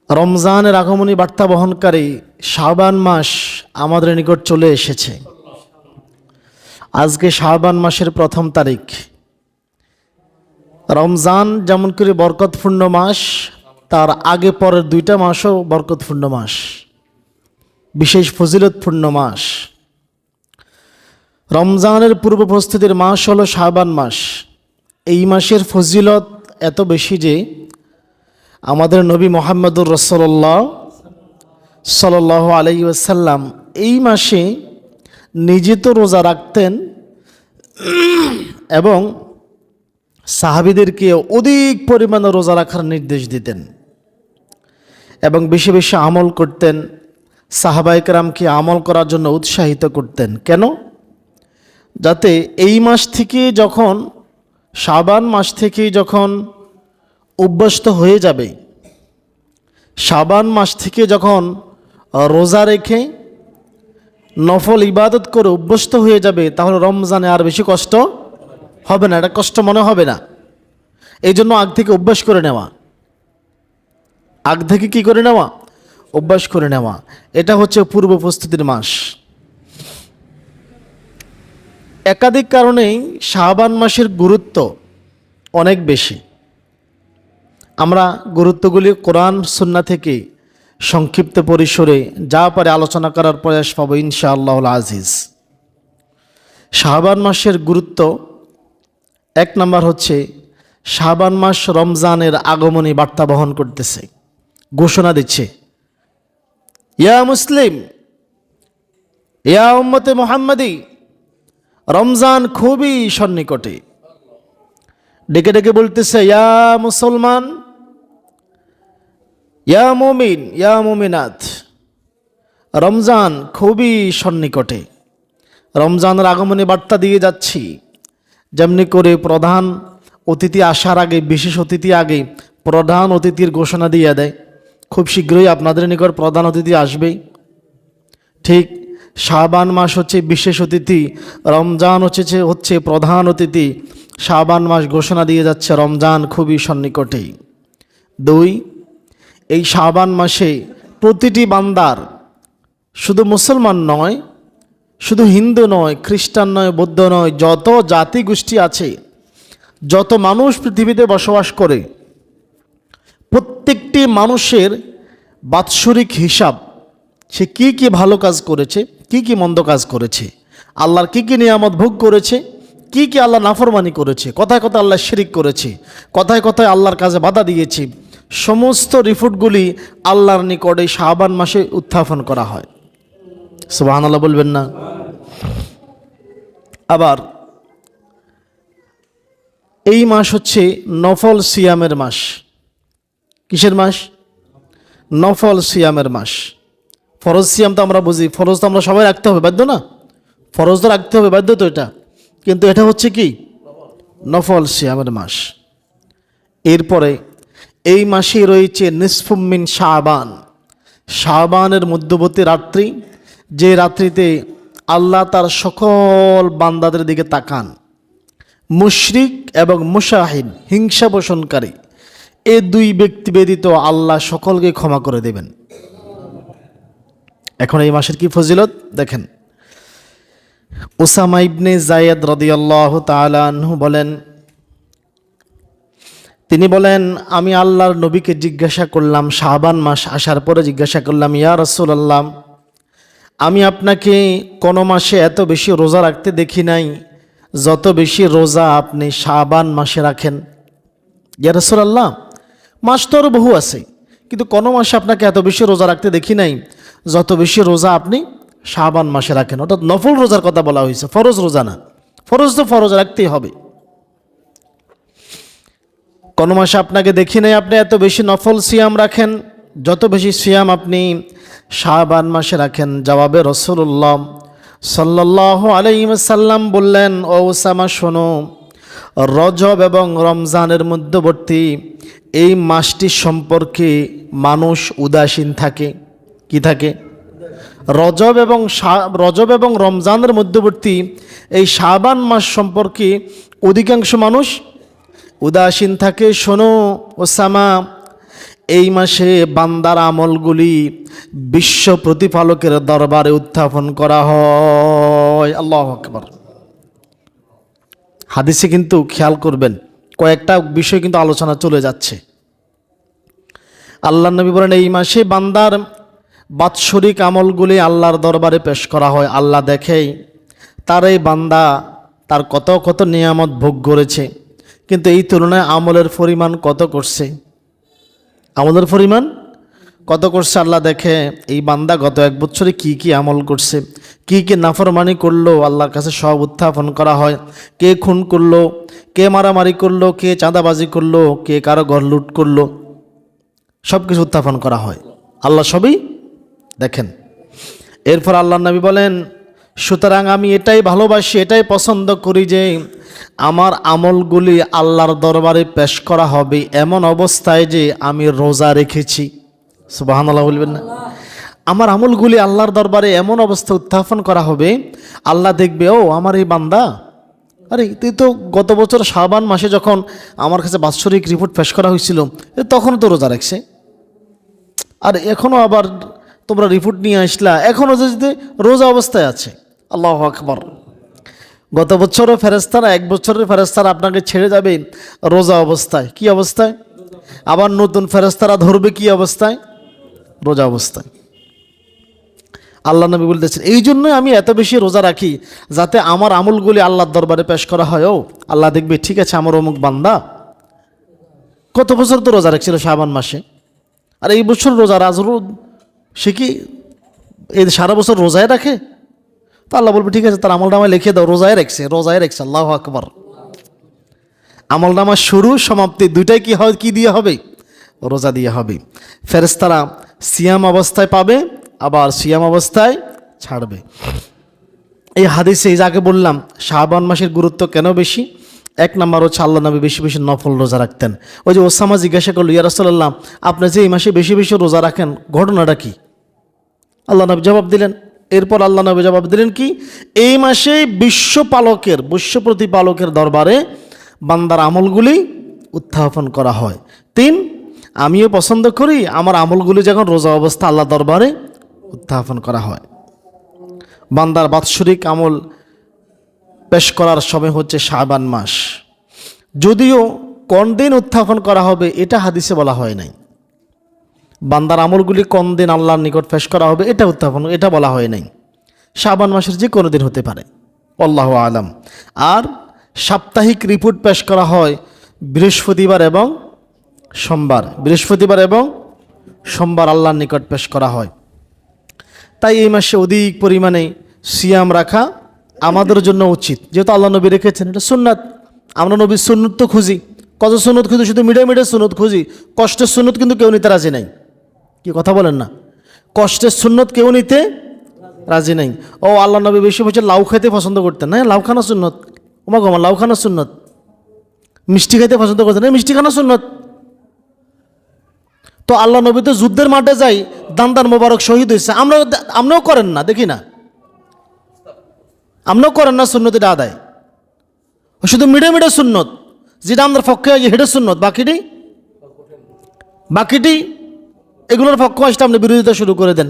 রমজানের আগমনী বার্তা বহনকারী শাবান মাস আমাদের নিকট চলে এসেছে। আজকে শাবান মাসের প্রথম তারিখ। রমজান যেমন করে বরকতপূর্ণ মাস, তার আগে পরের দুইটা মাসও বরকতপূর্ণ মাস, বিশেষ ফজিলতপূর্ণ মাস। রমজানের পূর্ব প্রস্তুতির মাস হলো শাবান মাস। এই মাসের ফজিলত এত বেশি যে আমাদের নবী মুহাম্মদুর রাসূলুল্লাহ সাল্লাল্লাহু আলাইহি ওয়াসাল্লাম এই মাসে নিজে তো রোজা রাখতেন এবং সাহাবীদেরকে অধিক পরিমাণে রোজা রাখার নির্দেশ দিতেন এবং বেশি বেশি আমল করতেন। সাহাবায়ে কেরামকে আমল করার জন্য উৎসাহিত করতেন। কেন? যাতে এই মাস থেকে যখন শাবান মাস থেকে যখন অভ্যস্ত হয়ে যাবে, শাবান মাস থেকে যখন রোজা রেখে নফল ইবাদত করে অভ্যস্ত হয়ে যাবে, তাহলে রমজানে আর বেশি কষ্ট হবে না, এটা কষ্ট মনে হবে না। এই জন্য আগ থেকে অভ্যাস করে নেওয়া, আগ থেকে কি করে নেওয়া? অভ্যাস করে নেওয়া। এটা হচ্ছে পূর্ব প্রস্তুতির মাস। একাধিক কারণেই শাবান মাসের গুরুত্ব অনেক বেশি। আমরা গুরুত্বগুলি কোরআন সুন্নাহ থেকে সংক্ষিপ্ত পরিসরে যা পারে আলোচনা করার প্রয়াস পাবো ইনশাআল্লাহুল আজিজ। শাবান মাসের গুরুত্ব, এক নম্বর হচ্ছে শাবান মাস রমজানের আগমনী বার্তা বহন করতেছে, ঘোষণা দিচ্ছে, ইয়া মুসলিম, ইয়া উম্মতে মুহাম্মাদি, রমজান খুবই সন্নিকটে। ডেকে ডেকে বলতেছে, ইয়া মুসলমান, ইয়া মুমিন, ইয়া মুমিনাত, রমজান খুবই সন্নিকটে। রমজানের আগমনে বার্তা দিয়ে যাচ্ছি। যেমনি করে প্রধান অতিথি আসার আগে, বিশেষ অতিথি আগে প্রধান অতিথির ঘোষণা দিয়ে দেয়, খুব শীঘ্রই আপনাদের নিকট প্রধান অতিথি আসবেই, ঠিক শাবান মাস হচ্ছে বিশেষ অতিথি, রমজান হচ্ছে প্রধান অতিথি। শাবান মাস ঘোষণা দিয়ে যাচ্ছে রমজান খুবই সন্নিকটে। দুই, এই শাবান মাসে প্রতিটি বান্দার, শুধু মুসলমান নয়, শুধু হিন্দু নয়, খ্রিস্টান নয়, বৌদ্ধ নয়, যত জাতি গোষ্ঠী আছে, যত মানুষ পৃথিবীতে বসবাস করে, প্রত্যেকটি মানুষের বাৎসরিক হিসাব, সে কি কি ভালো কাজ করেছে, কি কি মন্দ কাজ করেছে, আল্লাহর কি কি নিয়ামত ভোগ করেছে, কি কি আল্লাহ নাফরমানি করেছে, কথায় কথায় আল্লাহ শিরিক করেছে, কথায় কথায় আল্লাহর কাজে বাধা দিয়েছে, সমস্ত রিপোর্টগুলি আল্লাহর নিকটে শাবান মাসে উত্থাপন করা হয়। সুবহানাল্লাহ বলবেন না? আবার এই মাস হচ্ছে নফল সিয়ামের মাস। কিসের মাস? নফল সিয়ামের মাস। ফরজ সিয়াম তো আমরা বুঝি, ফরজ তো আমরা সবাই রাখতে হবে, বাধ্য না? ফরজ তো রাখতে হবে, বাধ্য তো এটা। কিন্তু এটা হচ্ছে কি? নফল সিয়ামের মাস। এরপরে এই মাসে রয়েছে নিসফুম মিন শাবান, শাবানের মধ্যবর্তী রাত্রি, যে রাত্রিতে আল্লাহ তার সকল বান্দাদের দিকে তাকান। মুশরিক এবং মুশাহিন, হিংসা পোষণকারী, এই দুই ব্যক্তি ব্যতীত আল্লাহ সকলকে ক্ষমা করে দেবেন। এখন এই মাসের কি ফজিলত দেখেন। উসামা ইবনে যায়েদ রাদিয়াল্লাহু তাআলা আনহু বলেন, তিনি বলেন, আমি আল্লাহর নবীকে জিজ্ঞাসা করলাম, শাবান মাস আসার পরে জিজ্ঞাসা করলাম, ইয়া রাসূলুল্লাহ, আমি আপনাকে কোনো মাসে এত বেশি রোজা রাখতে দেখি নাই যত বেশি রোজা আপনি শাবান মাসে রাখেন। ইয়া রাসূলুল্লাহ, মাস তো আরও বহু আছে, কিন্তু কোনো মাসে আপনাকে এত বেশি রোজা রাখতে দেখি নাই যত বেশি রোজা আপনি শাবান মাসে রাখেন। অর্থাৎ নফল রোজার কথা বলা হয়েছে, ফরজ রোজা না। ফরজ তো ফরজ রাখতেই হবে। কোনো মাসে আপনাকে দেখি নাই আপনি এত বেশি নফল সিয়াম রাখেন যত বেশি সিয়াম আপনি শাবান মাসে রাখেন। জবাবে রাসূলুল্লাহ সাল্লাল্লাহু আলাইহি ওয়াসাল্লাম বললেন, ও উসামা শোনো, রজব এবং রমজানের মধ্যবর্তী এই মাসটি সম্পর্কে মানুষ উদাসীন থাকে। কি থাকে? রজব এবং রমজানের মধ্যবর্তী এই শাবান মাস সম্পর্কে অধিকাংশ মানুষ উদাসীন থাকে। শোনো ওসামা, এই মাসে বান্দার আমলগুলি বিশ্ব প্রতিপালকের দরবারে উত্থাপন করা হয়। আল্লাহু আকবার। হাদিসে কিন্তু খেয়াল করবেন কয়েকটা বিষয় কিন্তু আলোচনা চলে যাচ্ছে। আল্লাহ নবী বলেন এই মাসে বান্দার বাৎসরিক আমলগুলি আল্লাহর দরবারে পেশ করা হয়। আল্লাহ দেখেই তার এই বান্দা তার কত কত নিয়ামত ভোগ করেছে, কিন্তু এই তুলনায় আমলের পরিমাণ কত করছে, আমলের পরিমাণ কত করছে আল্লাহ দেখে। এই বান্দা গত এক বছরে কি কি আমল করছে, কি কি নাফরমানি করলো, আল্লাহর কাছে সব উত্থাপন করা হয়। কে খুন করলো, কে মারামারি করলো, কে চাঁদাবাজি করলো, কে কারো ঘর লুট করলো, সব কিছু উত্থাপন করা হয়। আল্লাহ সবই দেখেন। এরপর আল্লাহ নবী বলেন সুতরাং আমি এটাই ভালোবাসি, এটাই পছন্দ করি যে আমার আমলগুলি আল্লাহর দরবারে পেশ করা হবে এমন অবস্থায় যে আমি রোজা রেখেছি। সুবহানাল্লাহ বলবেন না? আমার আমলগুলি আল্লাহর দরবারে এমন অবস্থা উত্থাপন করা হবে, আল্লাহ দেখবে ও আমার এই বান্দা, আরে তুই তো গত বছর শাবান মাসে যখন আমার কাছে বাৎসরিক রিপোর্ট পেশ করা হয়েছিল তখন তো রোজা রাখছে, আর এখনও আবার তোমরা রিপোর্ট নিয়ে আসলা, এখনও যদি রোজা অবস্থায় আছে। আল্লাহু আকবার। গত বছরও ফেরেশতারা, এক বছরের ফেরেশতারা আপনাকে ছেড়ে যাবে রোজা অবস্থায়। কি অবস্থায়? আবার নতুন ফেরেশতারা ধরবে কি অবস্থায়? রোজা অবস্থায়। আল্লাহ নবী বলতেছেন এই জন্যই আমি এত বেশি রোজা রাখি যাতে আমার আমলগুলি আল্লাহর দরবারে পেশ করা হয়। ও আল্লাহ দেখবে ঠিক আছে আমার অমুক বান্দা কত বছর তো রোজা রাখছিল শাবান মাসে, আর এই বছর রোজা রাজরোজ, সে কি এই সারা বছর রোজায় রাখে? তো আল্লাহ বলবে ঠিক আছে তার আমলনামায় লিখে দাও রোজায় রাখছে, রোজায় রাখছে। আল্লাহু আকবার। আমলনামার শুরু সমাপ্তি দুইটাই কি হয়, কি দিয়ে হবে? রোজা দিয়ে হবে। ফেরেশতারা সিয়াম অবস্থায় পাবে, আবার সিয়াম অবস্থায় ছাড়বে। এই হাদিসে এই যাকে বললাম শাবান মাসের গুরুত্ব কেন বেশি, এক নম্বর হচ্ছে আল্লাহ নবী বেশি বেশি নফল রোজা রাখতেন। ওই যে ওসামা জিজ্ঞাসা করলো ইয়া রাসূলুল্লাহ আপনি যে এই মাসে বেশি বেশি রোজা রাখেন ঘটনাটা কি? আল্লাহ নবী জবাব দিলেন। এরপর আল্লাহ নবী জবাব দিলেন কি, এই মাসে বিশ্ব প্রতিপালকের দরবারে বান্দার আমলগুলি উত্থাপন করা হয়। 3, আমিও পছন্দ করি আমার আমলগুলি যখন রোজা অবস্থা আল্লাহ দরবারে উত্থাপন করা হয়। বান্দার বাৎসরিক আমল পেশ করার সময় হচ্ছে শাবান মাস। যদিও কোন দিন উত্থাপন করা হবে এটা হাদিসে বলা হয় নাই। বান্দার আমলগুলি কোন দিন আল্লাহর নিকট পেশ করা হবে এটা বলা হয় নাই। শাবান মাসের যে কোনো দিন হতে পারে, আল্লাহু আলাম। আর সাপ্তাহিক রিপোর্ট পেশ করা হয় বৃহস্পতিবার এবং সোমবার আল্লাহর নিকট পেশ করা হয়। তাই এই মাসে অধিক পরিমাণে সিয়াম রাখা আমাদের জন্য উচিত, যেহেতু আল্লাহ নবী রেখেছেন, এটা সুন্নাত। আমরা নবীর সুন্নত তো খুঁজি, কত সুন্নত খুঁজি, শুধু মিডিয়া সুন্নত খুঁজি, কষ্টের সুন্নত কিন্তু কেউ নিতে রাজি নাই। কি কথা বলেন না? কষ্টের সুন্নত কেউ নিতে রাজি নাই। ও আল্লাহ নবী বেশি বেশি লাউ খেতে পছন্দ করতেন, না লাউ খানা সুন্নত, ওমা গোমা লাউ খানা সুন্নত। মিষ্টি খেতে পছন্দ করতেন, না মিষ্টি খানা সুন্নত। তো আল্লাহ নবী তো যুদ্ধের মাঠে যাই, দান্দার মোবারক শহীদ হয়েছে, আমরাও করেন না, দেখি না, আমরাও করেন না সুন্নতিটা আদায়। শুধু মিডিয়া সুন্নত যেটা আমাদের পক্ষে হেঁটে সুন্নত, বাকিটি এগুলোর পক্ষে আসলে আপনি বিরোধিতা শুরু করে দেন।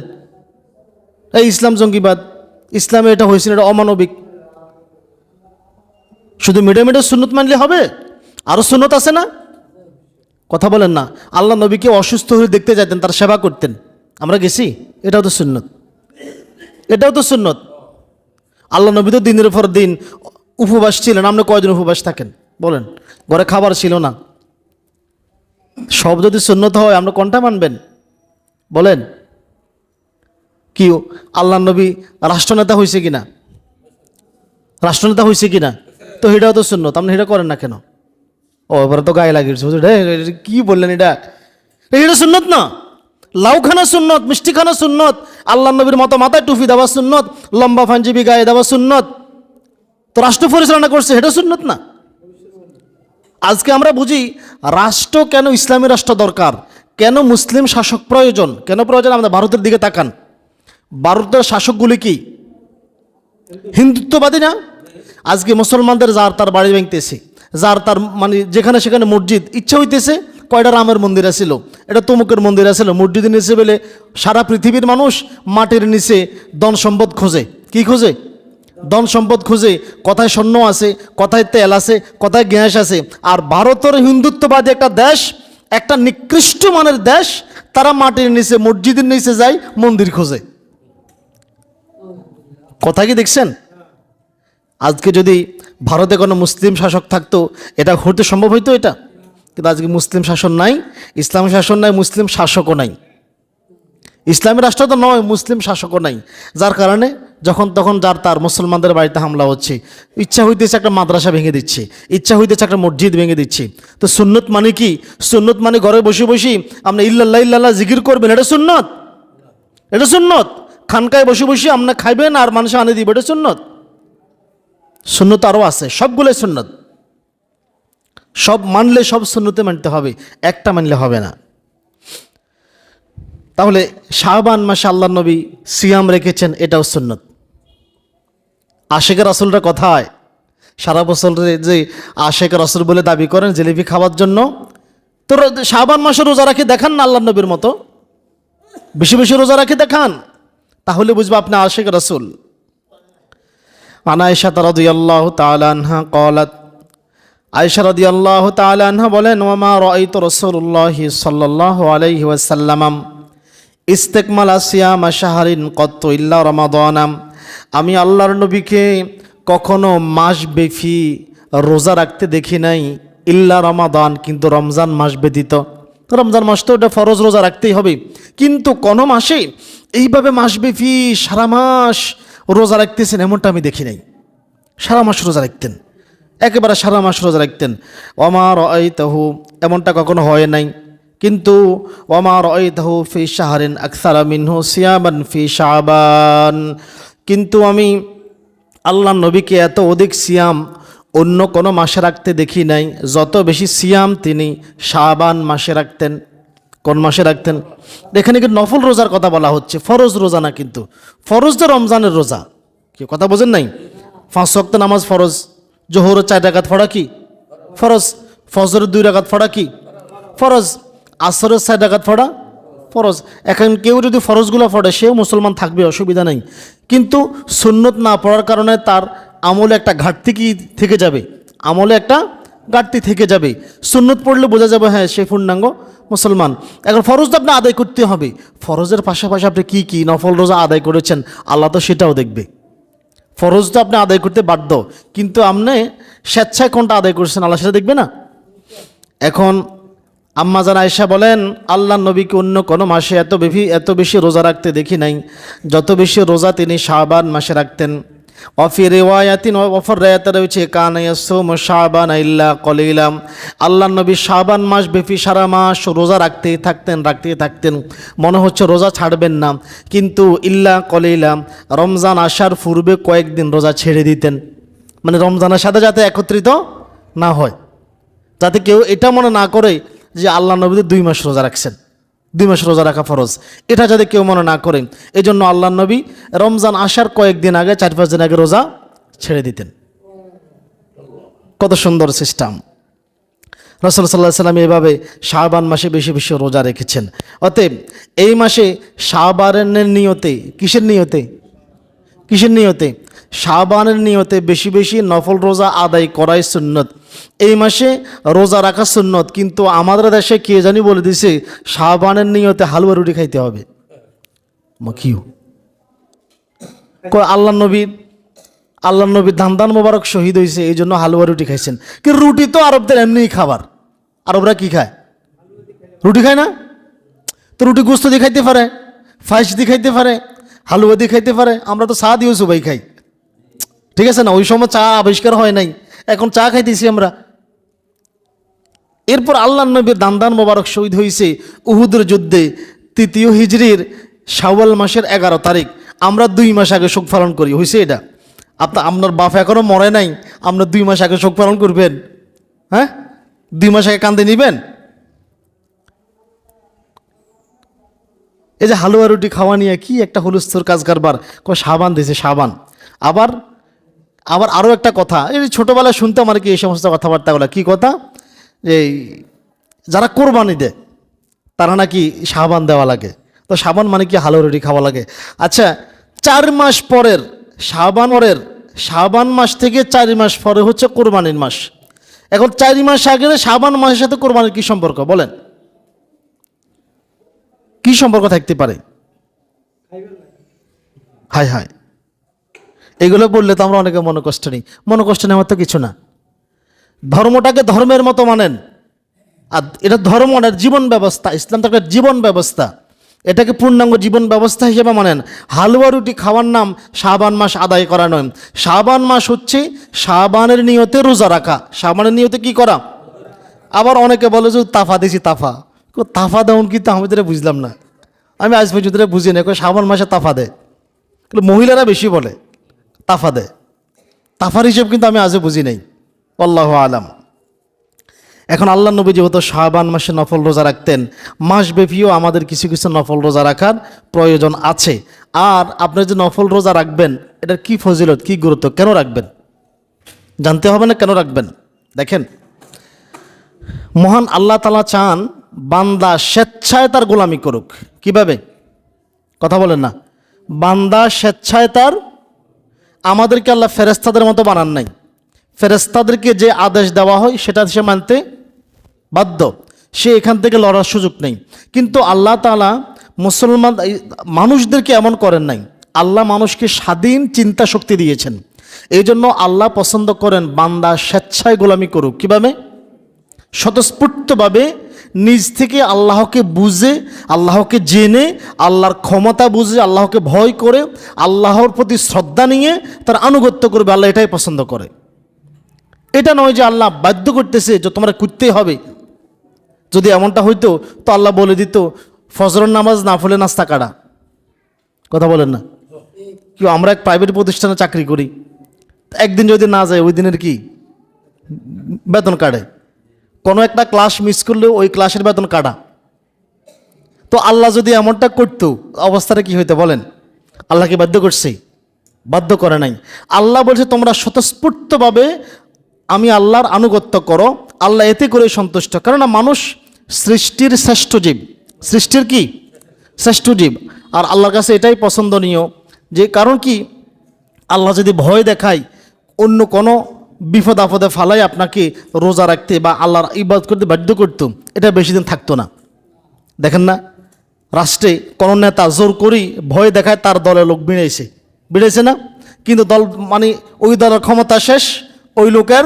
এই ইসলাম জঙ্গিবাদ, ইসলামে এটা হয়েছে, এটা অমানবিক। শুধু মিডিয়া সুন্নত মানলে হবে? আরও সুন্নত আছে না? কথা বলেন না। আল্লাহ নবীকে অসুস্থ হয়ে দেখতে যেতেন, তার সেবা করতেন, আমরা গেছি, এটাও তো সুন্নত। আল্লাহ নবী তো দিনের পর দিন উপবাস ছিলেন, আপনি কয়দিন উপবাস থাকেন বলেন? ঘরে খাবার ছিল না। সব যদি সুন্নত হয় আমরা কোনটা মানবেন বলেন? কি আল্লাহ নবী রাষ্ট্রনেতা হয়েছে কিনা? তো এটাও তো সুন্নত, আপনি এটা করেন না কেন? ও এবার তো গায়ে লাগিয়েছে, কি বললেন এটা সুন্নত না? লাউ খানা সুন্নত, মিষ্টি খানা সুন্নত, আল্লাহ নবীর মতো মাথায় টুপি দেওয়া সুন্নত, লম্বা পাঞ্জাবি গায়ে দেওয়া সুন্নত, তো রাষ্ট্র পরিচালনা করছে, এটা সুন্নত না? আজকে আমরা বুঝি রাষ্ট্র কেন, ইসলামী রাষ্ট্র দরকার, কেন মুসলিম শাসক প্রয়োজন, আমাদের ভারতের দিকে তাকান। ভারতের শাসকগুলি কি হিন্দুত্ববাদী না? আজকে মুসলমানদের যার তার বাড়ি ভাঙতেছে, যার তার মানে যেখানে সেখানে মসজিদ ইচ্ছা হইতেছে কয়টা রামের মন্দির আছিল, এটা তমুকের মন্দির আছিল, মসজিদের নিচে বলে সারা পৃথিবীর মানুষ মাটির নিচে ধন সম্পদ খোঁজে। কি খোঁজে? ধন সম্পদ খোঁজে। কথায় স্বর্ণ আছে, কথায় তেল আছে, কথায় গ্যাস আছে। আর ভারতের হিন্দুত্ববাদী একটা দেশ, একটা নিকৃষ্ট মানের দেশ, তারা মাটির নিচে মসজিদের নিচে যায় মন্দির খোঁজে। কথা কি দেখছেন? আজকে যদি ভারতে কোনো মুসলিম শাসক থাকতো এটা হতে সম্ভব হইতো এটা? কিন্তু আজকে মুসলিম শাসন নাই, ইসলামী শাসন নাই, মুসলিম শাসকও নাই। ইসলামী রাষ্ট্র তো নয়, মুসলিম শাসকও নাই। যার কারণে যখন তখন যার তার মুসলমানদের বাড়িতে হামলা হচ্ছে, ইচ্ছা হইতেছে একটা মাদ্রাসা ভেঙে দিচ্ছে, ইচ্ছা হইতেছে একটা মসজিদ ভেঙে দিচ্ছে। তো সুন্নত মানে কি? সুন্নত মানে ঘরে বসে বসে আপনি ইল্লাল্লাহ ইল্লাল্লাহ জিকির করবেন, এটা সুন্নত? এটা সুন্নত? খানকায় বসে বসে আপনি খাইবেন আর মানুষ আনে দিবে, এটা সুন্নত? সুন্নত আরও আছে, সবগুলোই সুন্নত। সব মানলে সব সুন্নতে মানতে হবে, একটা মানলে হবে না। তাহলে শাবান মাসে আল্লাহ নবী সিয়াম রেখেছেন, এটাও সুন্নত। আশেকের রাসূলরা কথায় সারা বছর যে আশেকের রাসূল বলে দাবি করেন জিলিপি খাওয়ার জন্য, তো শাবান মাসে রোজা রাখে দেখান না আল্লাহ নবীর মতো, বেশি বেশি রোজা রাখে দেখান, তাহলে বুঝবো আপনি আশেকের রাসূল। আন আয়েশা রাদিয়াল্লাহু তাআলা আনহা ক্বালাত, আয়েশা রাদিয়াল্লাহু তাআলা আনহা বলেন, ওয়া মা রাআইতু রাসূলুল্লাহি সাল্লাল্লাহু আলাইহি ওয়াসাল্লাম ইস্তেকমালা সিয়ামা শাহরিন কত্তু ইল্লা রমাদানাম, আমি আল্লাহর নবীকে কখনো মাসব্যাপী রোজা রাখতে দেখি নাই, ইল্লা রমাদান, কিন্তু রমজান মাস ব্যতীত। রমজান মাস তো ওটা ফরজ, রোজা রাখতেই হবে, কিন্তু কোনো মাসে এইভাবে মাসব্যাপী সারা মাস রোজা রাখতেছেন এমনটা আমি দেখি নাই। সারা মাস রোজা রাখতেন, একেবারে সারা মাস রোজা রাখতেন। ওমা রাআইতাহু, এমনটা কখনো হয় নাই। কিন্তু ওমা রাআইতাহু ফি শাহরিন আকসারা মিনহু সিয়ামান ফি শাবান, কিন্তু আমি আল্লাহ নবীকে এত অধিক সিয়াম অন্য কোনো মাসে রাখতে দেখি নাই, যত বেশি সিয়াম তিনি শাবান মাসে রাখতেন। কোন মাসে রাখতেন? এখানে কিন্তু নফল রোজার কথা বলা হচ্ছে, ফরজ রোজা না। কিন্তু ফরজ তো রমজানের রোজা, কি কথা বোঝেন নাই? 5 ওয়াক্ত নামাজ ফরজ, জোহরের 4 রাকাত পড়া কি ফরজ, ফজরের 2 রাকাত পড়া কি ফরজ, আসরের 4 রাকাত পড়া ফরজ। এখন কেউ যদি ফরজগুলো পড়ে সেও মুসলমান থাকবে, অসুবিধা নেই, কিন্তু সুন্নত না পড়ার কারণে তার আমলে একটা ঘাটতি কি থেকে যাবে, আমলে একটা ঘাটতি থেকে যাবে। সুন্নত পড়লে বোঝা যাবে হ্যাঁ সে পূর্ণাঙ্গ মুসলমান। এখন ফরজ তো আপনি আদায় করতে হবে, ফরজের পাশাপাশি আপনি কী কী নফল রোজা আদায় করেছেন আল্লাহ তো সেটাও দেখবে। ফরজ তো আপনি আদায় করতে বাধ্য, কিন্তু আপনি স্বেচ্ছায় কোনটা আদায় করছেন আল্লাহ সেটা দেখবে না। এখন আম্মা জান আয়েশা বলেন, আল্লাহ নবীকে অন্য কোনো মাসে এত বেশি রোজা রাখতে দেখি নাই, যত বেশি রোজা তিনি শাবান মাসে রাখতেন। ওয়াফি রিওয়ায়াতিন, অফর রায়াতে রয়েছে কানা ইয়াসুমু শাবান ইল্লা কলিলাম, আল্লাহ নবী শাবান মাস ব্যাপী সারা মাস রোজা রাখতেই থাকতেন, মনে হচ্ছে রোজা ছাড়বেন না, কিন্তু ইল্লা কলিলাম, রমজান আসার পূর্বে কয়েকদিন রোজা ছেড়ে দিতেন, মানে রমজানের সাথে যাতে একত্রিত না হয়, যাতে কেউ এটা মনে না করে যে আল্লাহ নবী 2 মাস রোজা রাখছেন, 2 মাস রোজা রাখা ফরজ, এটা যাতে কেউ মনে না করে। এই জন্য আল্লাহ নবী রমজান আসার কয়েকদিন আগে, 4-5 দিন আগে রোজা ছেড়ে দিতেন। কত সুন্দর সিস্টেম! রাসূল সাল্লাল্লাহু আলাইহি ওয়াসাল্লাম এভাবে শাবান মাসে বেশি বেশি রোজা রেখেছেন। অতএব এই মাসে শাবানের নিয়তে, কিসের নিয়তে? শাবানের নিয়তে বেশি বেশি নফল রোজা আদায় করাই সুন্নত। এই মাসে রোজা রাখা সুন্নত, কিন্তু আমাদের দেশে কে জানি বলে দিছে শাবানের নিয়তে হালুয়া রুটি খাইতে হবে। কিউ আল্লাহ নবী ধান মোবারক শহীদ হয়েছে, এই জন্য হালুয়া রুটি খাইছেন। কিন্তু রুটি তো আরবদের এমনিই খাবার, আরবরা কি খায়? রুটি খায় না? তো রুটি গোস্ত দিয়ে খাইতে পারে, ফাইস দিয়ে খাইতে পারে, হালুয়া দিয়ে খাইতে পারে, আমরা তো চা দিয়েও সবাই খাই, ঠিক আছে না? ওই সময় চা আবিষ্কার হয় নাই, এখন চা খাইতেছি আমরা। এরপর আল্লাহ নবীর দান মোবারক শহীদ হয়েছে উহুদের যুদ্ধে 3য় হিজরির শাওয়াল মাসের 11 তারিখ। আমরা 2 মাস আগে শোক পালন করি, হয়েছে এটা? আপনার বাপ এখনো মরে নাই, আমরা 2 মাস আগে শোক পালন করবেন? হ্যাঁ, 2 মাস আগে কান্দে নিবেন? এই যে হালুয়া রুটি খাওয়া নিয়ে কি একটা হুলস্থুল কাজ কারবার, শাবান দিয়েছে শাবান। আবার আরও একটা কথা, এই ছোটোবেলায় শুনতাম আর কি এই সমস্ত কথাবার্তাগুলো। কি কথা? এই যারা কোরবানি দেয় তারা নাকি শাবান দেওয়া লাগে। তো শাবান মানে কি হালুয়া রুটি খাওয়া লাগে। আচ্ছা, 4 মাস পরের শাবান মাস থেকে 4 মাস পরে হচ্ছে কোরবানির মাস। এখন 4 মাস আগের শাবান মাসের সাথে কোরবানির কি সম্পর্ক বলেন? কি সম্পর্ক থাকতে পারে? হায় হায়, এগুলো বললে তো আমরা অনেকে মনোকষ্ট নেই। মনোকষ্ট নেওয়ার তো কিছু না। ধর্মটাকে ধর্মের মতো মানেন, আর এটা ধর্ম না, জীবন ব্যবস্থা। ইসলাম তো একটা জীবন ব্যবস্থা, এটাকে পূর্ণাঙ্গ জীবন ব্যবস্থা হিসেবে মানেন। হালুয়া রুটি খাওয়ার নাম শাবান মাস আদায় করা নয়। শাবান মাস হচ্ছে শাবানের নিয়তে রোজা রাখা, শাবানের নিয়তে কি করা। আবার অনেকে বলে যে তাফা দিছি, তাফা দেউন কিন্তু আমি তো বুঝলাম না, আমি আজ পর্যন্ত বুঝি না। শাবান মাসে তাফা দেয়, মহিলারা বেশি বলে তাফা দেয়। তাফার হিসেব কিন্তু আমি আজও বুঝি নাই, আল্লাহু আলাম। এখন আল্লাহ নবী যেহেতু শাবান মাসে নফল রোজা রাখতেন, মাসব্যাপীও আমাদের কিছু কিছু নফল রোজা রাখার প্রয়োজন আছে। আর আপনি যে নফল রোজা রাখবেন, এটার কি ফজিলত, কি গুরুত্ব, কেন রাখবেন জানতে হবে না? কেন রাখবেন দেখেন, মহান আল্লাহ তাআলা চান বান্দা স্বেচ্ছায় তার গোলামি করুক। কিভাবে? কথা বলেন না। বান্দা স্বেচ্ছায় তার, আমাদেরকে আল্লাহ ফেরেশতাদের মতো বানান নাই। ফেরেশতাদেরকে যে আদেশ দেওয়া হয় সেটা সে মানতে বাধ্য, সে এখান থেকে লড়ার সুযোগ নেই। কিন্তু আল্লাহ তাআলা মুসলমান মানুষদেরকে এমন করেন নাই। আল্লাহ মানুষকে স্বাধীন চিন্তা শক্তি দিয়েছেন। এই জন্য আল্লাহ পছন্দ করেন বান্দা স্বেচ্ছায় গোলামি করুক। কীভাবে? স্বতঃস্ফূর্তভাবে নিজ থেকে আল্লাহকে বুঝে, আল্লাহকে জেনে, আল্লাহর ক্ষমতা বুঝে, আল্লাহকে ভয় করে, আল্লাহর প্রতি শ্রদ্ধা নিয়ে তার আনুগত্য করবে। আল্লাহ এটাই পছন্দ করে। এটা নয় যে আল্লাহ বাধ্য করতেছে যে তোমরা করতেই হবে। যদি এমনটা হইতো তো আল্লাহ বলে দিত ফজরের নামাজ না পড়লে নাস্তা কাটা। কথা বলেন না? কি, আমরা এক প্রাইভেট প্রতিষ্ঠানে চাকরি করি, একদিন যদি না যায় ওই দিনের কি বেতন কাটে। কোনো একটা ক্লাস মিস করলেও ওই ক্লাসের বেতন কাটা। তো আল্লাহ যদি এমনটা করতো অবস্থাটা কি হইতো বলেন? আল্লাহকে বাধ্য করছে? বাধ্য করে নাই। আল্লাহ বলছে তোমরা স্বতঃস্ফূর্তভাবে আমি আল্লাহর আনুগত্য করো, আল্লাহ এতে করে সন্তুষ্ট। কেননা মানুষ সৃষ্টির শ্রেষ্ঠ জীব, সৃষ্টির কি শ্রেষ্ঠ জীব। আর আল্লাহর কাছে এটাই পছন্দনীয় যে, কারণ কি, আল্লাহ যদি ভয় দেখায় অন্য কোনো বিপদ আপদে ফালাই আপনাকে রোজা রাখতে বা আল্লাহর ইবাদত করতে বাধ্য করতো, এটা বেশি দিন থাকতো না। দেখেন না, রাষ্ট্রে কোনো নেতা জোর করেই ভয় দেখায় তার দলের লোক বেড়েছে না? কিন্তু দল মানে ওই দলের ক্ষমতা শেষ, ওই লোকের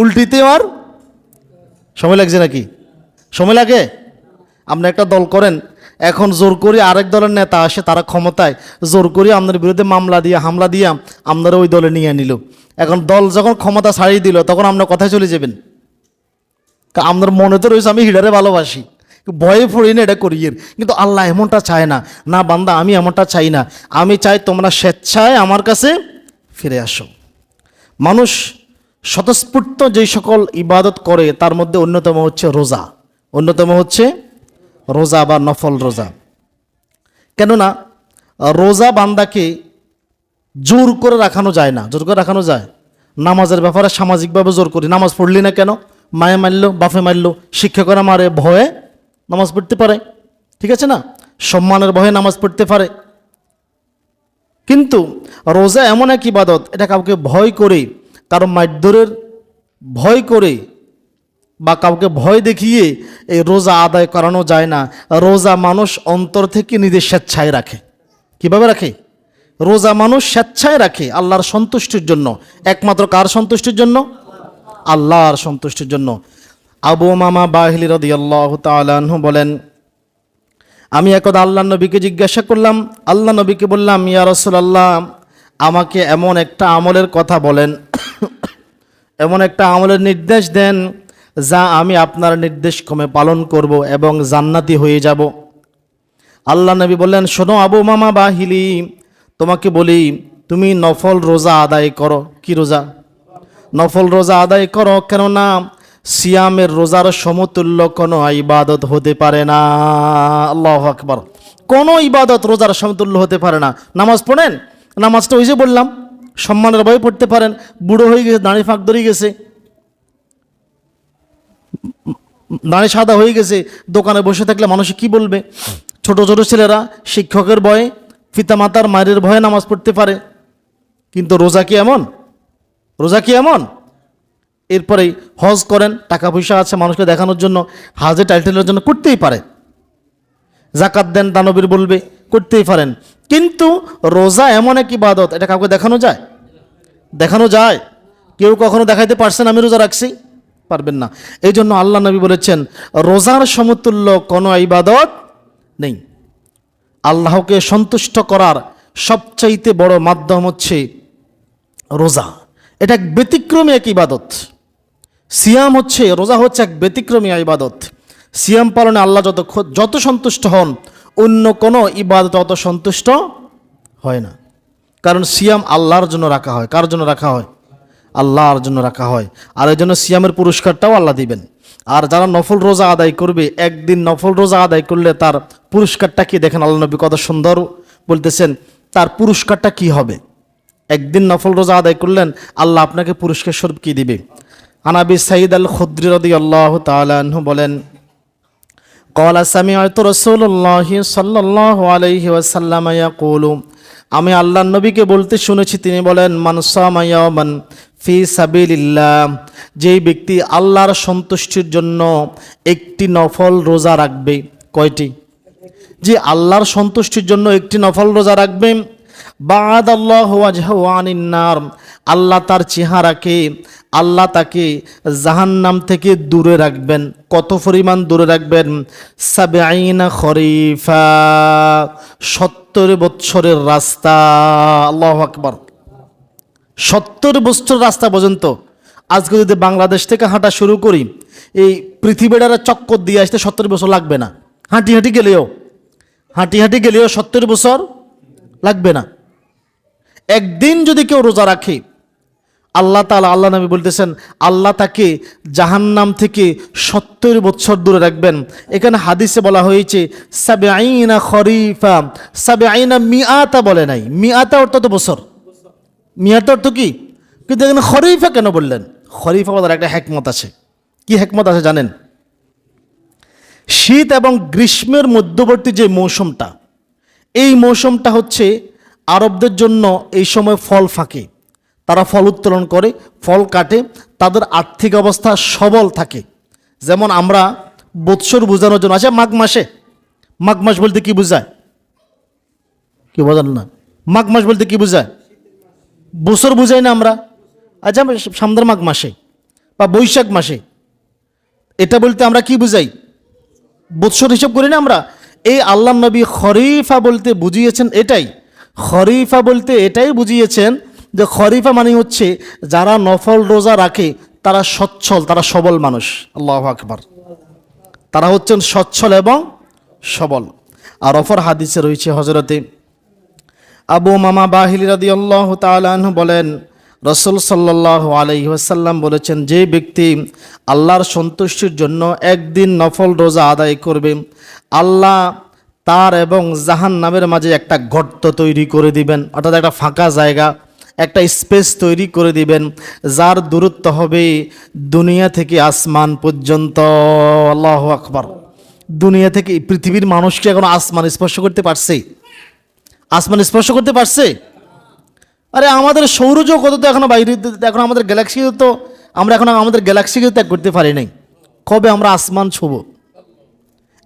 উল্টিতে আর সময় লাগছে নাকি? সময় লাগে? আপনি একটা দল করেন, এখন জোর করে আরেক দলের নেতা আসে, তারা ক্ষমতায়, জোর করে আপনার বিরুদ্ধে মামলা দিয়ে হামলা দিয়া আপনারা ওই দলে নিয়ে নিল। এখন দল যখন ক্ষমতা ছাড়িয়ে দিল তখন আপনার কথায় চলে যাবেন। আপনার মনে তো রয়েছে আমি হিডারে ভালোবাসি, ভয়ে পড়ি না এটা করি। কিন্তু আল্লাহ এমনটা চায় না। না বান্দা, আমি এমনটা চাই না। আমি চাই তোমরা স্বেচ্ছায় আমার কাছে ফিরে আসো। মানুষ স্বতঃস্ফূর্ত যেই সকল ইবাদত করে তার মধ্যে অন্যতম হচ্ছে রোজা। অন্যতম হচ্ছে রোজা বা নফল রোজা। কেননা রোজা বান্দাকে জোর করে রাখানো যায় না। জোর করে রাখানো যায়? নামাজের ব্যাপারে সামাজিকভাবে জোর করি, নামাজ পড়লি না কেন, মায়ে মারলো, বাপে মারলো, শিক্ষকরা মারে, ভয়ে নামাজ পড়তে পারে, ঠিক আছে না, সম্মানের ভয়ে নামাজ পড়তে পারে। কিন্তু রোজা এমন এক ইবাদত, এটা কাউকে ভয় করে, কারো মারধরের ভয় করে বা কাউকে ভয় দেখিয়ে এই রোজা আদায় করানো যায় না। রোজা মানুষ অন্তর থেকে নিজের স্বেচ্ছায় রাখে। কিভাবে রাখে? রোজা মানুষ স্বেচ্ছায় রাখে আল্লাহর সন্তুষ্টির জন্য। একমাত্র কার সন্তুষ্টির জন্য? আল্লাহর সন্তুষ্টির জন্য। আবু উমামা বাহিলি রাদিয়াল্লাহু তাআলা আনহু বলেন, আমি একদা আল্লাহ নবীকে জিজ্ঞাসা করলাম, আল্লাহ নবীকে বললাম, ইয়া রাসূলুল্লাহ, আমাকে এমন একটা আমলের কথা বলেন, এমন একটা আমলের নির্দেশ দেন যা আমি আপনার নির্দেশক্রমে পালন করব এবং জান্নাতি হয়ে যাব। আল্লাহ নবী বললেন, শোনো আবু উমামা বাহিলি, তোমাকে বলি তুমি নফল রোজা আদায় করো। কি রোজা? নফল রোজা আদায় করো। কেননা সিয়ামের রোজার সমতুল্য কোনো ইবাদত হতে পারে না। আল্লাহু আকবার। কোনো ইবাদত রোজার সমতুল্য হতে পারে না। নামাজ পড়েন, নামাজটা ওই যে বললাম সম্মানের ভয়ে পড়তে পারেন, বুড়ো হয়ে গেছে, দাঁড়ি ফাঁক ধরে গেছে, দাঁড়ে সাদা হয়ে গেছে, দোকানে বসে থাকলে মানুষ কি বলবে? ছোট ছোট ছেলেরা শিক্ষকের ভয়ে, পিতামাতার মায়ের ভয়ে নামাজ পড়তে পারে, কিন্তু রোজা কি এমন? রোজা কি এমন? এরপরে হজ করেন, টাকা পয়সা আছে মানুষকে দেখানোর জন্য, হাজে টাইটেলের জন্য করতেই পারে। জাকাত দেন, দানবীর বলবে, করতেই পারেন। কিন্তু রোজা এমন এক ইবাদত, এটা কাউকে দেখানো যায়? দেখানো যায়? কেউ কখনো দেখাইতে পারছেন আমি রোজা রাখছি? পারবেন না। এই জন্য আল্লাহ নবী বলেছেন রোজার সমতুল্য কোনো ইবাদত নেই। আল্লাহকে সন্তুষ্ট করার সবচাইতে বড় মাধ্যম হচ্ছে রোজা। এটা এক ব্যতিক্রমী এক ইবাদত। সিয়াম হচ্ছে, রোজা হচ্ছে এক ব্যতিক্রমী ইবাদত। সিয়াম পালনে আল্লাহ যত সন্তুষ্ট হন, অন্য কোনো ইবাদত অত সন্তুষ্ট হয় না। কারণ সিয়াম আল্লাহর জন্য রাখা হয়। কার জন্য রাখা হয়? আল্লাহর জন্য রাখা হয়। আর এই জন্য সিয়ামের পুরস্কারটাও আল্লাহ দিবেন। আর যারা নফল রোজা আদায় করবে, একদিন নফল রোজা আদায় করলে তার পুরস্কারটা কি দেখেন, আল্লাহ নবী কত সুন্দর বলতেছেন তার পুরস্কারটা কি হবে। একদিন নফল রোজা আদায় করলেন, আল্লাহ আপনাকে পুরস্কার স্বরূপ কি দিবে। আনাবি সাইদ আল খুদরি রাদিয়াল্লাহু তাআলা আনহু বলেন, ক্বালা সামি'তু রাসূলুল্লাহি সাল্লাল্লাহু আলাইহি ওয়াসাল্লাম ইয়াকুলু, আমি আল্লাহর নবীকে বলতে শুনেছি, তিনি বলেন, মান সামা ইয়াওমান ফি সাবিলিল্লাহ, যেই ব্যক্তি আল্লাহর সন্তুষ্টির জন্য একটি নফল রোজা রাখবে। কয়টি? যে আল্লাহর সন্তুষ্টির জন্য একটি নফল রোজা রাখবে, বা'আদাল্লাহু ওয়াজহাহু আনিন নার, আল্লাহ তার চেহারাকে, আল্লাহ তাকে জাহান্নাম থেকে দূরে রাখবেন। কত পরিমাণ দূরে রাখবেন? ৭০ খরিফা, ৭০ বছরের রাস্তা। আল্লাহু আকবার। ৭০ বছর রাস্তা পর্যন্ত। আজকে যদি বাংলাদেশ থেকে হাঁটা শুরু করি, এই পৃথিবীটার চক্কর দিয়ে আসতে ৭০ বছর লাগবে না। হাঁটি হাঁটি গেলেও ৭০ বছর লাগবে না। একদিন যদি কেউ রোজা রাখে, আল্লাহ তাআলা, আল্লাহ নবী বলতেছেন, আল্লাহ তাকে জাহান্নাম থেকে ৭০ বছর দূরে রাখবেন। এখানে হাদিসে বলা হয়েছে ৭০ খরিফা, ৭০ মিআতা বলে নাই। মিআতা অর্থ তো বছর, মিআতা অর্থ কি? কিন্তু এখানে খরিফা কেন বললেন? খরিফা বলার একটা হেকমত আছে। কি হেকমত আছে জানেন? শীত এবং গ্রীষ্মের মধ্যবর্তী যে মৌসুমটা, এই মৌসুমটা হচ্ছে আরবদের জন্য এই সময় ফল ফাঁকে, তারা ফল উত্তোলন করে, ফল কাটে, তাদের আর্থিক অবস্থা সবল থাকে। যেমন আমরা বৎসর বোঝানোর জন্য আছে মাঘ মাসে। মাঘ মাস বলতে কি বোঝায়? কি বোঝান না? মাঘ মাস বলতে কি বোঝায়? বছর বুঝাই না আমরা? আচ্ছা, সামনের মাঘ মাসে বা বৈশাখ মাসে, এটা বলতে আমরা কি বুঝাই? বৎসর হিসাব করি না আমরা। এই আল্লাহ নবী খরিফা বলতে বুঝিয়েছেন এটাই। খরিফা বলতে এটাই বুঝিয়েছেন যে খরিফা মানে হচ্ছে যারা নফল রোজা রাখে তারা সচ্ছল, তারা সবল মানুষ। আল্লাহু আকবার। তারা হচ্ছেন সচ্ছল এবং সবল। আর অপর হাদিসে রয়েছে হযরতে আবু মামা বাহিলি রাদিয়াল্লাহু তাআলা আনহু বলেন, রাসূল সাল্লাল্লাহু আলাইহি ওয়াসাল্লাম বলেছেন, যে ব্যক্তি আল্লাহর সন্তুষ্টির জন্য একদিন নফল রোজা আদায় করবে, আল্লাহ তার এবং জাহান্নামের মাঝে একটা গর্ত তৈরি করে দিবেন, অর্থাৎ একটা ফাঁকা জায়গা, একটা স্পেস তৈরি করে দিবেন, যার দূরত্ব হবে দুনিয়া থেকে আসমান পর্যন্ত। আল্লাহু আকবার। দুনিয়া থেকে পৃথিবীর মানুষ কি এখন আসমান স্পর্শ করতে পারছে? আসমান স্পর্শ করতে পারছে? আরে আমাদের সৌরজগৎ তো এখনো বাইরে, এখন আমাদের গ্যালাক্সি তো আমরা এখন আমাদের গ্যালাক্সিকে ত্যাগ করতে পারি নাই। কবে আমরা আসমান ছুব?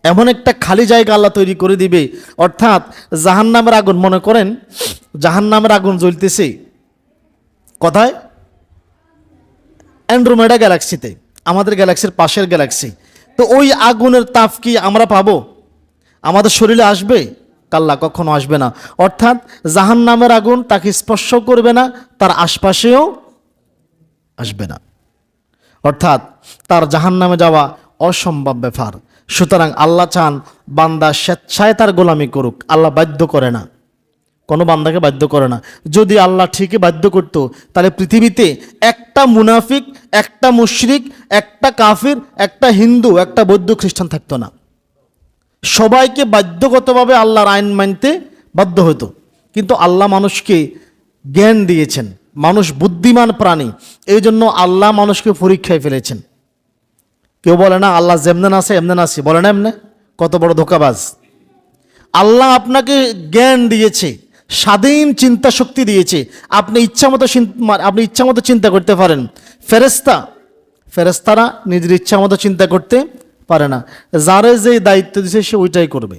এমন একটা খালি জায়গা আল্লাহ তৈরি করে দিবে, অর্থাৎ জাহান্নামের আগুন, মনে করেন জাহান্নামের আগুন জ্বলতেছে কোথায়? অ্যান্ড্রোমেডা গ্যালাক্সিতে, আমাদের গ্যালাক্সির পাশের গ্যালাক্সি। তো ওই আগুনের তাপ কি আমরা পাবো? আমাদের শরীরে আসবে? কাল্লা, কখনো আসবে না। অর্থাৎ জাহান্নামের আগুন তাকে স্পর্শ করবে না, তার আশপাশেও আসবে না, অর্থাৎ তার জাহান্নামে যাওয়া অসম্ভব ব্যাপার। সুতরাং আল্লাহ চান বান্দা স্বেচ্ছায় তার গোলামি করুক, আল্লাহ বাধ্য করে না, কোনো বান্দাকে বাধ্য করে না। যদি আল্লাহ ঠিকই বাধ্য করত, তাহলে পৃথিবীতে একটা মুনাফিক, একটা মুশরিক, একটা কাফির, একটা হিন্দু, একটা বৌদ্ধ, খ্রিস্টান থাকতো না। সবাইকে বাধ্যগতভাবে আল্লাহর আইন মানতে বাধ্য হতো। কিন্তু আল্লাহ মানুষকে জ্ঞান দিয়েছেন, মানুষ বুদ্ধিমান প্রাণী, এই জন্য আল্লাহ মানুষকে পরীক্ষায় ফেলেছেন। কেউ বলে না আল্লাহ যেমন আছে এমন আছি, বলে না এমনে? কত বড় ধোঁকাবাজ। আল্লাহ আপনাকে জ্ঞান দিয়েছে, স্বাধীন চিন্তা শক্তি দিয়েছে, আপনি ইচ্ছামতো চিন্তা করতে পারেন। ফেরেশতারা নিজের ইচ্ছামতো চিন্তা করতে পারে না। যারে যে দায়িত্ব দিয়েছে সে ওইটাই করবে,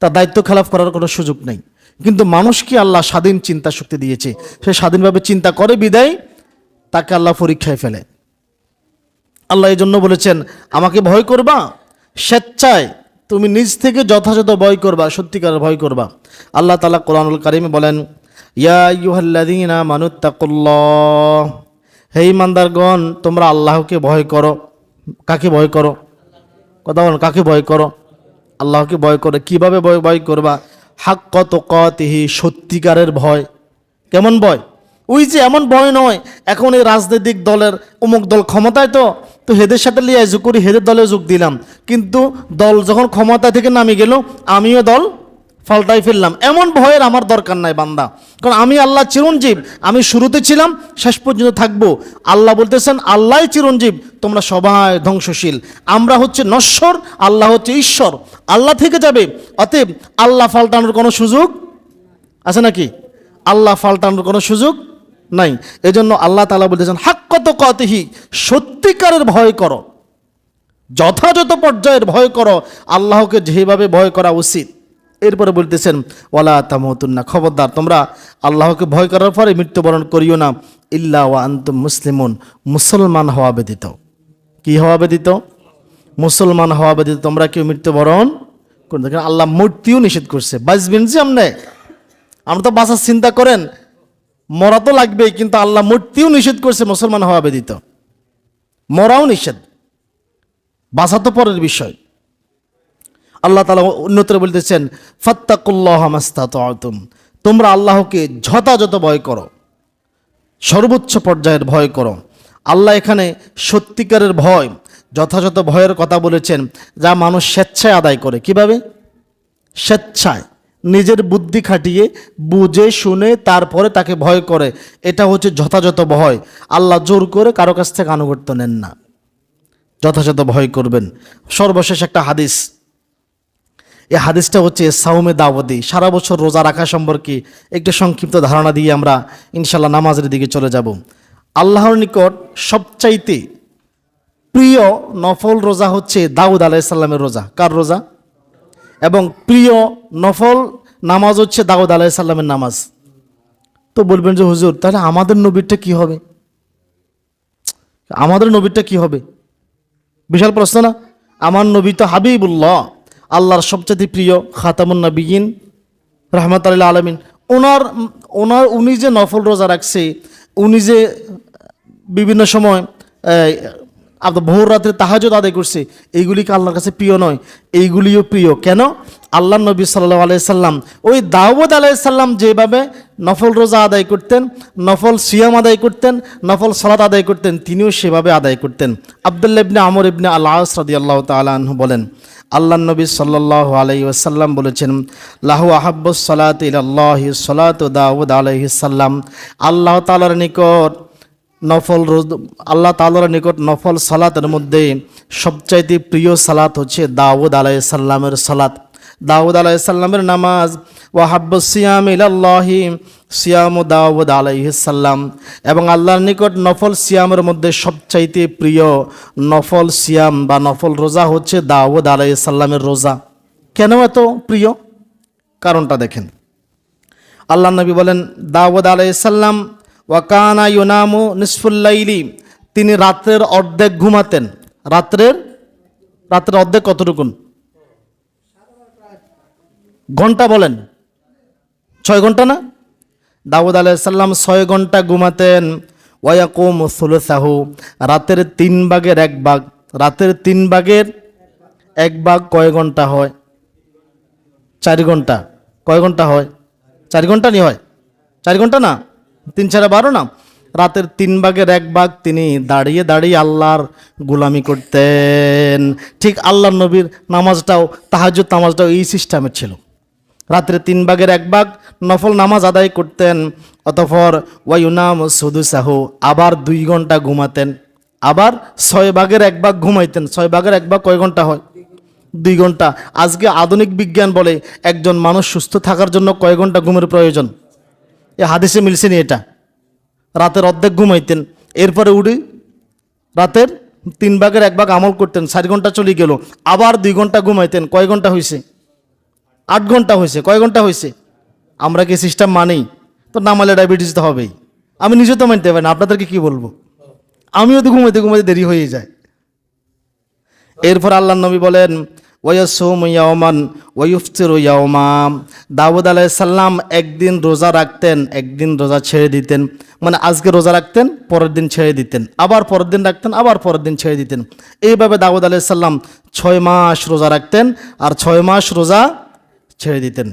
তার দায়িত্ব খেলাফ করার কোনো সুযোগ নেই। কিন্তু মানুষকে আল্লাহ স্বাধীন চিন্তা শক্তি দিয়েছে, সে স্বাধীনভাবে চিন্তা করে বিদায় তাকে আল্লাহ পরীক্ষায় ফেলে। আল্লাহ এই জন্য বলেছেন আমাকে ভয় করবা, স্বেচ্ছায় তুমি নিজ থেকে যথাযথ ভয় করবা, সত্যিকারের ভয় করবা। আল্লাহ তাআলা কোরআনুল কারীমে বলেন, ইয়া আইয়ুহাল্লাযীনা আমানুত্তাকুল্লাহ, হে ঈমানদারগণ তোমরা আল্লাহকে ভয় করো। কাকে ভয় করো? কথা বলেন, কাকে ভয় করো? আল্লাহকে ভয় করো। কিভাবে ভয় করবা? হাক্কা তুকাতিহি, সত্যিকারের ভয়। কেমন ভয়? ওই যে এমন ভয় নয়, এখন এই রাজনৈতিক দলের অমুক দল ক্ষমতায়, তো হেদের সাথে লিয়ে যোগ করি, হেদের দলে যোগ দিলাম, কিন্তু দল যখন ক্ষমতা থেকে নামে গেল আমিও দল ফাল্টাই ফেললাম। এমন ভয়ের আমার দরকার নাই বান্দা, কারণ আমি আল্লাহ চিরঞ্জীব, আমি শুরুতে ছিলাম শেষ পর্যন্ত থাকবো। আল্লাহ বলতেছেন আল্লাহ চিরঞ্জীব, তোমরা সবাই ধ্বংসশীল। আমরা হচ্ছে নশ্বর, আল্লাহ হচ্ছে ঈশ্বর, আল্লাহ থেকে যাবে। অতএব আল্লাহ পাল্টানোর কোনো সুযোগ আছে নাকি? আল্লাহ পাল্টানোর কোনো সুযোগ নাই। এজন্য আল্লাহ তাআলা বলতেছেন হাক্কা তুকাতিহি, সত্যিকারের ভয় করো, যথাযথ পর্যায়ের ভয় করো, আল্লাহকে যেভাবে ভয় করা উচিত। এরপরে বলতেছেন ওয়ালা তামুতুন্না, খবরদার তোমরা আল্লাহকে ভয় করার পরে মৃত্যুবরণ করিও না ইল্লা ওয়া আনতুম মুসলিমুন, মুসলমান হওয়া ব্যতীত। কি হওয়া ব্যতীত? মুসলমান হওয়া ব্যতীত তোমরা কেউ মৃত্যুবরণ করতে। দেখেন আল্লাহ মৃত্যুও নিষেধ করছে। বাঁচবেন যে আমরা তো বাঁচার চিন্তা করেন, মরা তো লাগবেই, কিন্তু আল্লাহ মৃত্যুও নিষেধ করছে মুসলমান হওয়া ব্যতীত। মরাও নিষেধ, বাঁচা তো পরের বিষয়। আল্লাহ তাআলা অন্যত্র বলতেছেন ফাত্তাকুল্লাহ মাস্তাতাতুম, তোমরা আল্লাহকে যথাযথ ভয় করো, সর্বোচ্চ পর্যায়ের ভয় করো। আল্লাহ এখানে সত্যিকারের ভয়, যথাযথ ভয়ের কথা বলেছেন, যা মানুষ স্বেচ্ছায় আদায় করে। কিভাবে? স্বেচ্ছায়, নিজের বুদ্ধি খাটিয়ে বুঝে শুনে তারপরে তাকে ভয় করে, এটা হচ্ছে যথাযথ ভয়। আল্লাহ জোর করে কারো কাছ থেকে আনুগত্য নেন না, যথাযথ ভয় করবেন। সর্বশেষ একটা হাদিস, এই হাদিসটা হচ্ছে সাওমে দাওয়াদি, সারা বছর রোজা রাখা সম্পর্কে একটু সংক্ষিপ্ত ধারণা দিয়ে আমরা ইনশাল্লাহ নামাজের দিকে চলে যাব। আল্লাহর নিকট সবচাইতে প্রিয় নফল রোজা হচ্ছে দাউদ আলাইহিস সালামের রোজা। কার রোজা? এবং প্রিয় নফল নামাজ হচ্ছে দাউদ আলাইহিস সালামের নামাজ। তো বলবেন যে হুজুর তাহলে আমাদের নবীরটা কি হবে? আমাদের নবীরটা কি হবে? বিশাল প্রশ্ন না? আমার নবী তো হাবিবুল্লাহ, আল্লাহর সবচেয়ে প্রিয়, খাতামুন নবিয়িন রাহমাতুল লিল আলামিন। উনি যে নফল রোজা রাখছে, উনি যে বিভিন্ন সময় ভোর রাত্রে তাহাজ্জুদ আদায় করছে, এইগুলিকে আল্লাহর কাছে প্রিয় নয়? এইগুলিও প্রিয়। কেন? আল্লাহ নবী সাল্লাল্লাহু আলাইহি সাল্লাম ওই দাউদ আলাইহিস সালাম যেভাবে নফল রোজা আদায় করতেন, নফল সিয়াম আদায় করতেন, নফল সালাত আদায় করতেন, তিনিও সেভাবে আদায় করতেন। আব্দুল্লাহ ইবনে আমর ইবনে আল-আস রাদিয়াল্লাহু তাআলা আনহু বলেন, আল্লাহ নবী সাল্লাল্লাহু আলাইহি ওয়াসাল্লাম বলেছেন, লাহু আহাব্বুস সালাতি ইলাল্লাহি সালাতু দাউদ আলাইহিস সালাম, আল্লাহ তাআলার নিকট নফল সালাতের মধ্যে সবচাইতে প্রিয় সালাত হচ্ছে দাউদ আলাইহিস সালামের সালাত, দাউদ আলাইহিস সালামের নামাজ। ওয়াহাব্বুস সিয়াম ইলাল্লাহি সিয়ামু দাউদ আলাইহিস সালাম, এবং আল্লাহর নিকট নফল সিয়ামের মধ্যে সবচাইতে প্রিয় নফল সিয়াম বা নফল রোজা হচ্ছে দাউদ আলাইহিস সালামের রোজা। কেন এত প্রিয়? কারণটা দেখেন। আল্লাহ নবী বলেন দাউদ আলাইহিস সালাম ওয়াকানা ইউনামু নিসফুল লাইলি, তিনি রাত্রের অর্ধেক ঘুমাতেন। রাত্রের অর্ধেক কতটুকুন? ঘন্টা বলেন, 6 ঘন্টা না? দাউদ আলাইহিস সালাম 6 ঘন্টা ঘুমাতেন। ওয়ায়াকুমু সুলুসাহু, রাতের 3 ভাগের 1 ভাগ। রাতের 3 ভাগের 1 ভাগ কয় ঘন্টা হয়? 4 ঘন্টা। কয় ঘন্টা হয়? 4 ঘন্টা নি হয়? 4 ঘন্টা না, 3 4 12 না। রাতের 3 ভাগের 1 ভাগ তিনি দাঁড়িয়ে দাঁড়িয়ে আল্লাহর গোলামি করতেন। ঠিক আল্লাহর নবীর নামাজটাও, তাহাজ্জুদ নামাজটাও এই সিস্টেমের ছিল। রাত্রে 3 ভাগের 1 ভাগ নফল নামাজ আদায় করতেন, অতঃপর ওয়ায়ুনাম সুদুসাহু, আবার 2 ঘন্টা ঘুমাতেন। আবার 6/1 ঘুমাইতেন। 6/1 কয় ঘন্টা হয়? 2 ঘন্টা। আজকে আধুনিক বিজ্ঞান বলে একজন মানুষ সুস্থ থাকার জন্য কয় ঘন্টা ঘুমের প্রয়োজন? এ হাদিসে মিলছে নি এটা? রাতের অর্ধেক ঘুমাইতেন, এরপরে উঠে রাতের 3/1 আমল করতেন, 4 ঘন্টা চলে গেল, আবার 2 ঘন্টা ঘুমাইতেন, কয় ঘন্টা হয়েছে? 8 ঘন্টা হয়েছে। কয় ঘন্টা হয়েছে? আমরা কি সিস্টেম মানি? তো না মানলে ডায়াবেটিস তো হবেই। আমি নিজে তো মানতে পারি না, আপনাদেরকে কি বলবো? আমিও তো ঘুমাইতে ঘুমাইতে দেরি হয়ে যায়। এরপর আল্লাহ নবী বলেন ওয়ায়াসুমু ইয়াওমান ওয়ায়ুফতিরু ইয়াওমা। দাউদ আলাইহিস সালাম একদিন রোজা রাখতেন, একদিন রোজা ছেড়ে দিতেন। মানে আজকে রোজা রাখতেন, পরের দিন ছেড়ে দিতেন, আবার পরের দিন রাখতেন, আবার পরের দিন ছেড়ে দিতেন। এইভাবে দাউদ আলাইহিস সালাম 6 মাস রোজা রাখতেন আর 6 মাস রোজা ছেড়ে দিতেন।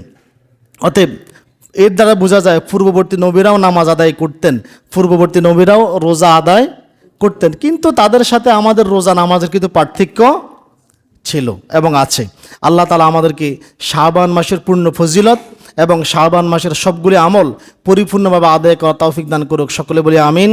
অতএব এর দ্বারা বোঝা যায় পূর্ববর্তী নবীরাও নামাজ আদায় করতেন, পূর্ববর্তী নবীরাও রোজা আদায় করতেন, কিন্তু তাদের সাথে আমাদের রোজা নামাজের কিন্তু পার্থক্য ছিল এবং আছে। আল্লাহ তাআলা আমাদেরকে শাবান মাসের পূর্ণ ফজিলত এবং শাবান মাসের সবগুলি আমল পরিপূর্ণভাবে আদায় করা তৌফিক দান করুক। সকলে বলি আমিন।